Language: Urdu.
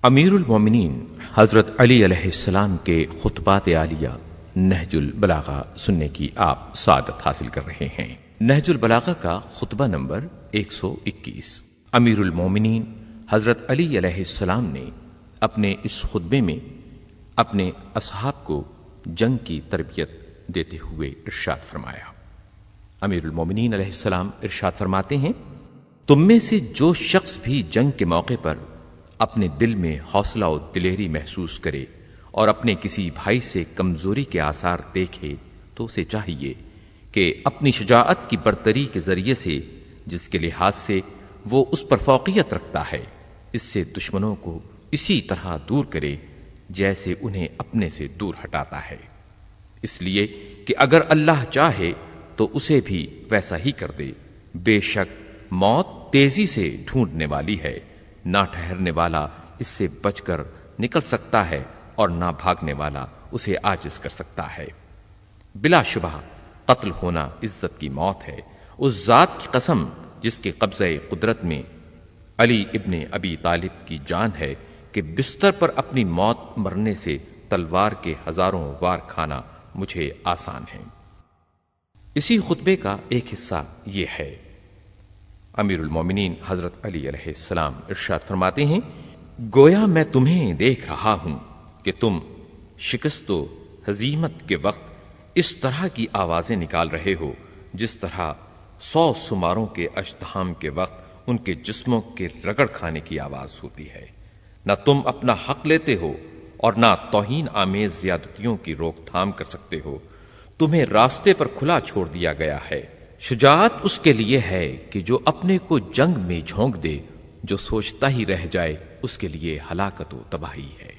امیر المومنین حضرت علی علیہ السلام کے خطبات عالیہ نہج البلاغہ سننے کی آپ سعادت حاصل کر رہے ہیں۔ نہج البلاغہ کا خطبہ نمبر 121۔ امیر المومنین حضرت علی علیہ السلام نے اپنے اس خطبے میں اپنے اصحاب کو جنگ کی تربیت دیتے ہوئے ارشاد فرمایا۔ امیر المومنین علیہ السلام ارشاد فرماتے ہیں، تم میں سے جو شخص بھی جنگ کے موقع پر اپنے دل میں حوصلہ و دلیری محسوس کرے اور اپنے کسی بھائی سے کمزوری کے آثار دیکھے تو اسے چاہیے کہ اپنی شجاعت کی برتری کے ذریعے سے جس کے لحاظ سے وہ اس پر فوقیت رکھتا ہے، اس سے دشمنوں کو اسی طرح دور کرے جیسے انہیں اپنے سے دور ہٹاتا ہے، اس لیے کہ اگر اللہ چاہے تو اسے بھی ویسا ہی کر دے۔ بے شک موت تیزی سے ڈھونڈنے والی ہے، نہ ٹھہرنے والا اس سے بچ کر نکل سکتا ہے اور نہ بھاگنے والا اسے عاجز کر سکتا ہے۔ بلا شبہ قتل ہونا عزت کی موت ہے، اس ذات کی قسم جس کے قبضہ قدرت میں علی ابن ابی طالب کی جان ہے کہ بستر پر اپنی موت مرنے سے تلوار کے ہزاروں وار کھانا مجھے آسان ہے۔ اسی خطبے کا ایک حصہ یہ ہے۔ امیر المومنین حضرت علی علیہ السلام ارشاد فرماتے ہیں، گویا میں تمہیں دیکھ رہا ہوں کہ تم شکست و ہزیمت کے وقت اس طرح کی آوازیں نکال رہے ہو جس طرح 100 سماروں کے اشتحام کے وقت ان کے جسموں کے رگڑ کھانے کی آواز ہوتی ہے۔ نہ تم اپنا حق لیتے ہو اور نہ توہین آمیز زیادتیوں کی روک تھام کر سکتے ہو، تمہیں راستے پر کھلا چھوڑ دیا گیا ہے۔ شجاعت اس کے لیے ہے کہ جو اپنے کو جنگ میں جھونک دے، جو سوچتا ہی رہ جائے اس کے لیے ہلاکت و تباہی ہے۔